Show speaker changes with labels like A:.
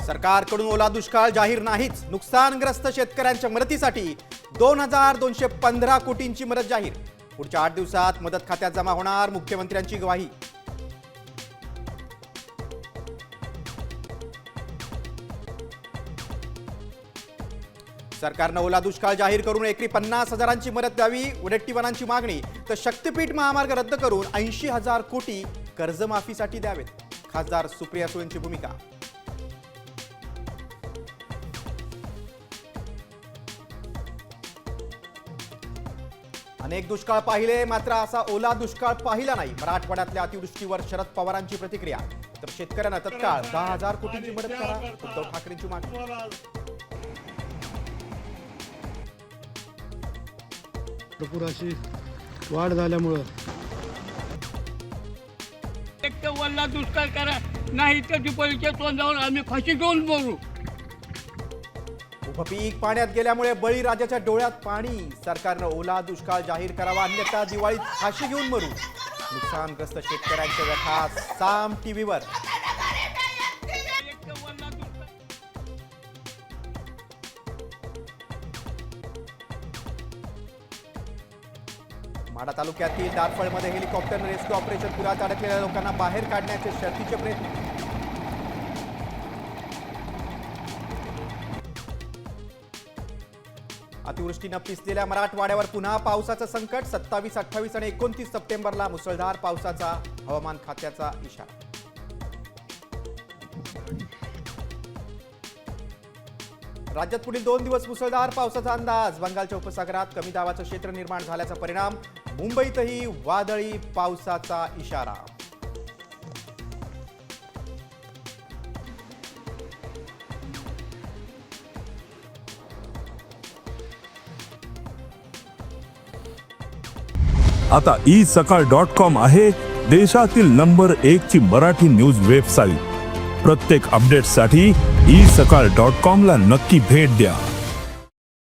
A: सरकारकडून ओला दुष्काळ जाहीर नाहीच, नुकसानग्रस्त शेतकऱ्यांच्या मदतीसाठी 2215 कोटींची मदत जाहीर। पुढच्या 8 दिवसात मदत खात्यात जमा होणार, मुख्यमंत्र्यांची ग्वाही। सरकारनं ओला दुष्काळ जाहीर करून एकरी 50,000ची मदत द्यावी, उडेट्टीवारांची मागणी। तर शक्तीपीठ महामार्ग रद्द करून 80,000 कोटी कर्जमाफीसाठी द्यावेत, खासदार सुप्रिया सुळेंची भूमिका। अनेक दुष्काळ पाहिले, मात्र असा ओला दुष्काळ पाहिला नाही। मराठवाड्यातल्या अतिवृष्टीवर शरद पवारांची प्रतिक्रिया। तर शेतकऱ्यांना तत्काळ 10,000 कोटींची मदत करा, उद्धव ठाकरेंची मागणी।
B: पुराची वाढ झाल्यामुळे
C: एक तर वल्ला दुष्काळ करा, नाही तर दिपोलीच्या तोंडावर आम्ही फाशी घेऊन मरू।
A: उपपीक पाण्यात गेल्यामुळे बळीराजाच्या डोळ्यात पाणी। सरकारनं ओला दुष्काळ जाहीर करावा, अन्यथा दिवाळीत फाशी घेऊन मरू। नुकसानग्रस्त शेतकऱ्यांच्या व्यथा साम टीव्हीवर। माढा तालुक्यातील दारफळमध्ये हेलिकॉप्टरने रेस्क्यू ऑपरेशन। पुरात अडकलेल्या लोकांना बाहेर काढण्याचे शर्थीचे प्रयत्न। अतिवृष्टीनं पिसलेल्या मराठवाड्यावर पुन्हा पावसाचं संकट। 27, 28 आणि 29 सप्टेंबरला मुसळधार पावसाचा हवामान खात्याचा इशारा। राज्यात पुढील 2 दिवस मुसळधार पावसाचा अंदाज। बंगालच्या उपसागरात कमी दाबाचं क्षेत्र निर्माण झाल्याचा परिणाम। मुंबईतही वादळी पावसाचा इशारा।
D: आता isakal.com आहे देशातील नंबर 1 ची मराठी न्यूज वेबसाईट। प्रत्येक अपडेटसाठी isakal.com ला नक्की भेट द्या।